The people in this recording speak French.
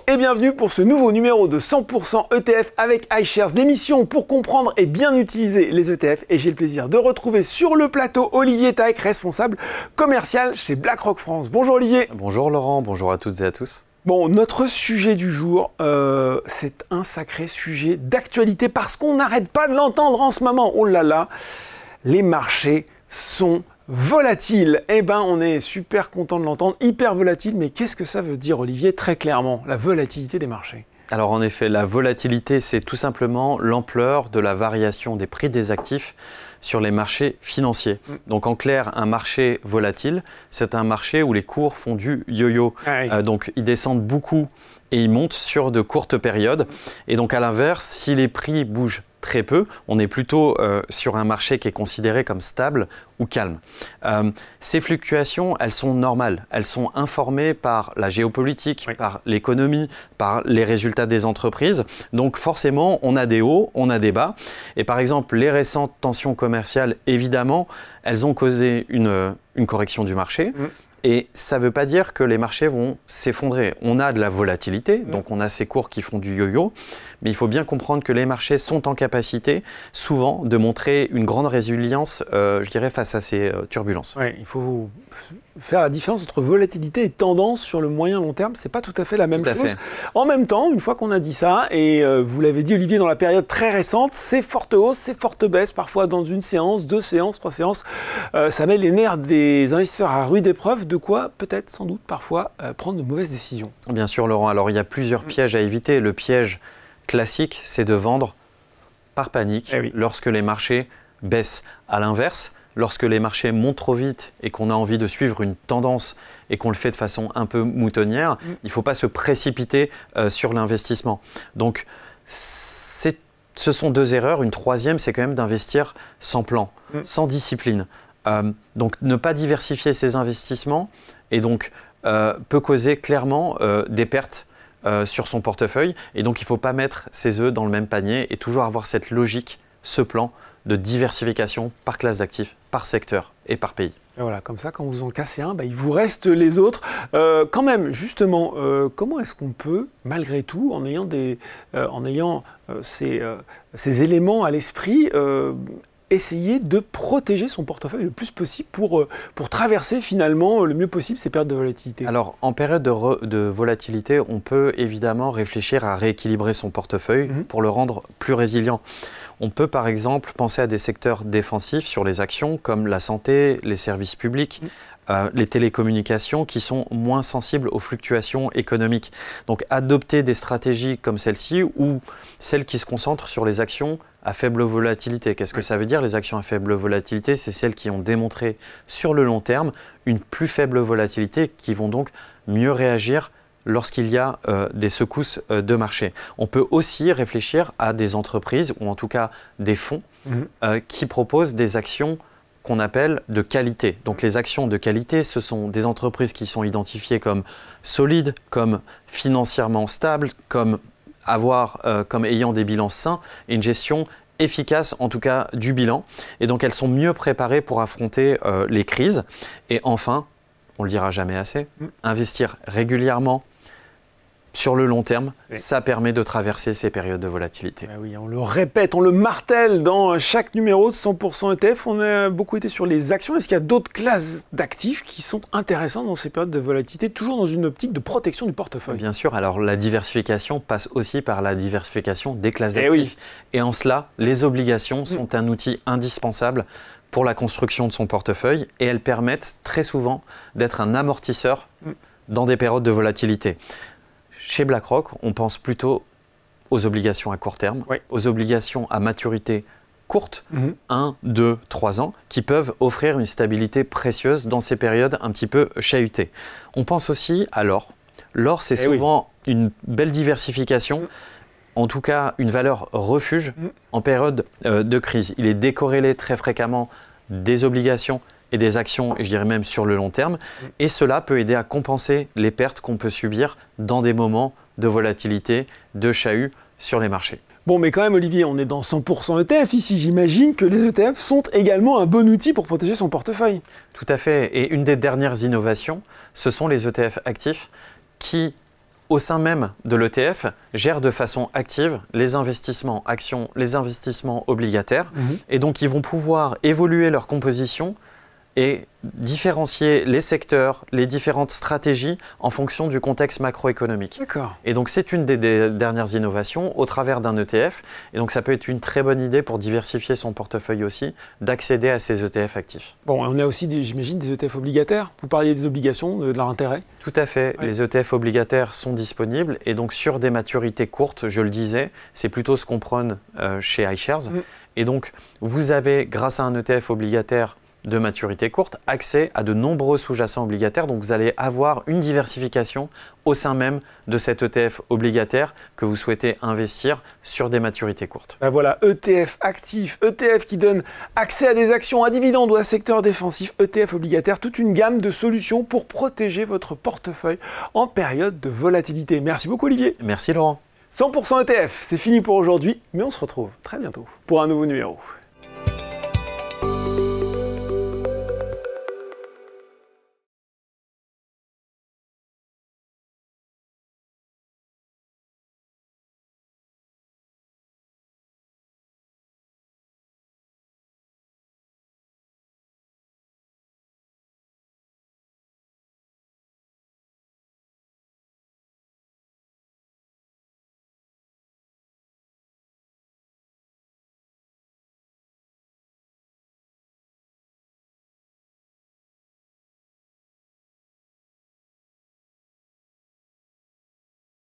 et bienvenue pour ce nouveau numéro de 100% ETF avec iShares, l'émission pour comprendre et bien utiliser les ETF. Et j'ai le plaisir de retrouver sur le plateau Olivier Taïk, responsable commercial chez BlackRock France. Bonjour Olivier. Bonjour Laurent, bonjour à toutes et à tous. Bon, notre sujet du jour, c'est un sacré sujet d'actualité parce qu'on n'arrête pas de l'entendre en ce moment. Oh là là, les marchés sont volatile, eh ben on est super content de l'entendre, hyper volatile, mais qu'est-ce que ça veut dire Olivier, très clairement, la volatilité des marchés? Alors en effet, la volatilité, c'est tout simplement l'ampleur de la variation des prix des actifs sur les marchés financiers. Donc en clair, un marché volatile, c'est un marché où les cours font du yo-yo. Donc ils descendent beaucoup et ils montent sur de courtes périodes. Et donc à l'inverse, si les prix bougent très peu, on est plutôt sur un marché qui est considéré comme stable ou calme. Ces fluctuations, elles sont normales, elles sont informées par la géopolitique, par l'économie, par les résultats des entreprises. Donc forcément, on a des hauts, on a des bas. Et par exemple, les récentes tensions commerciales, évidemment, elles ont causé une correction du marché. Et ça ne veut pas dire que les marchés vont s'effondrer. On a de la volatilité, donc on a ces cours qui font du yo-yo, mais il faut bien comprendre que les marchés sont en capacité souvent de montrer une grande résilience, je dirais, face à ces turbulences. Oui, il faut faire la différence entre volatilité et tendance sur le moyen long terme. C'est pas tout à fait la même chose. En même temps, une fois qu'on a dit ça, et vous l'avez dit Olivier, dans la période très récente, ces fortes hausses, ces fortes baisses, parfois dans une séance, 2 séances, 3 séances, ça met les nerfs des investisseurs à rude épreuve, de quoi peut-être, sans doute, parfois, prendre de mauvaises décisions. Bien sûr Laurent, alors il y a plusieurs pièges à éviter. Le piège classique, c'est de vendre par panique lorsque les marchés baissent. À l'inverse, lorsque les marchés montent trop vite et qu'on a envie de suivre une tendance et qu'on le fait de façon un peu moutonnière, il ne faut pas se précipiter sur l'investissement. Donc, ce sont 2 erreurs. Une troisième, c'est quand même d'investir sans plan, sans discipline. Donc, ne pas diversifier ses investissements et donc peut causer clairement des pertes sur son portefeuille. Et donc, il ne faut pas mettre ses œufs dans le même panier et toujours avoir cette logique, ce plan de diversification par classe d'actifs, par secteur et par pays. Et voilà, comme ça, quand vous en cassez un, il vous reste les autres. Quand même, justement, comment est-ce qu'on peut, malgré tout, en ayant ces éléments à l'esprit, essayer de protéger son portefeuille le plus possible pour traverser finalement le mieux possible ces périodes de volatilité? Alors, en période de volatilité, on peut évidemment réfléchir à rééquilibrer son portefeuille pour le rendre plus résilient. On peut par exemple penser à des secteurs défensifs sur les actions comme la santé, les services publics, les télécommunications qui sont moins sensibles aux fluctuations économiques. Donc adopter des stratégies comme celle-ci ou celles qui se concentrent sur les actions à faible volatilité. Qu'est-ce que ça veut dire les actions à faible volatilité? C'est celles qui ont démontré sur le long terme une plus faible volatilité, qui vont donc mieux réagir lorsqu'il y a des secousses de marché. On peut aussi réfléchir à des entreprises ou en tout cas des fonds qui proposent des actions qu'on appelle de qualité. Donc les actions de qualité, ce sont des entreprises qui sont identifiées comme solides, comme financièrement stables, comme ayant des bilans sains et une gestion efficace, en tout cas du bilan. Et donc elles sont mieux préparées pour affronter les crises. Et enfin, on ne le dira jamais assez, investir régulièrement sur le long terme, ça permet de traverser ces périodes de volatilité. Oui, on le répète, on le martèle dans chaque numéro de 100% ETF. On a beaucoup été sur les actions. Est-ce qu'il y a d'autres classes d'actifs qui sont intéressantes dans ces périodes de volatilité, toujours dans une optique de protection du portefeuille? Bien sûr. Alors la diversification passe aussi par la diversification des classes d'actifs. Et en cela, les obligations sont un outil indispensable pour la construction de son portefeuille et elles permettent très souvent d'être un amortisseur dans des périodes de volatilité. Chez BlackRock, on pense plutôt aux obligations à court terme, aux obligations à maturité courte, 1, 2, 3 ans, qui peuvent offrir une stabilité précieuse dans ces périodes un petit peu chahutées. On pense aussi à l'or. L'or, c'est souvent une belle diversification, en tout cas une valeur refuge en période de crise. Il est décorrélé très fréquemment des obligations et des actions, et je dirais même sur le long terme. Et cela peut aider à compenser les pertes qu'on peut subir dans des moments de volatilité, de chahut sur les marchés. Bon, mais quand même, Olivier, on est dans 100% ETF ici. J'imagine que les ETF sont également un bon outil pour protéger son portefeuille. Tout à fait. Et une des dernières innovations, ce sont les ETF actifs qui au sein même de l'ETF, gèrent de façon active les investissements actions, les investissements obligataires. Et donc, ils vont pouvoir évoluer leur composition et différencier les secteurs, les différentes stratégies en fonction du contexte macroéconomique. D'accord. Et donc, c'est une des dernières innovations au travers d'un ETF. Et donc, ça peut être une très bonne idée pour diversifier son portefeuille aussi, d'accéder à ces ETF actifs. Bon, on a aussi, j'imagine, des ETF obligataires. Vous parliez des obligations, de leur intérêt. Tout à fait. Ouais. Les ETF obligataires sont disponibles. Et donc, sur des maturités courtes, je le disais, c'est plutôt ce qu'on prône chez iShares. Et donc, vous avez, grâce à un ETF obligataire, de maturité courte, accès à de nombreux sous-jacents obligataires. Donc, vous allez avoir une diversification au sein même de cet ETF obligataire que vous souhaitez investir sur des maturités courtes. Ben voilà, ETF actif, ETF qui donne accès à des actions à dividendes ou à secteur défensif, ETF obligataire, toute une gamme de solutions pour protéger votre portefeuille en période de volatilité. Merci beaucoup Olivier. Merci Laurent. 100% ETF, c'est fini pour aujourd'hui, mais on se retrouve très bientôt pour un nouveau numéro.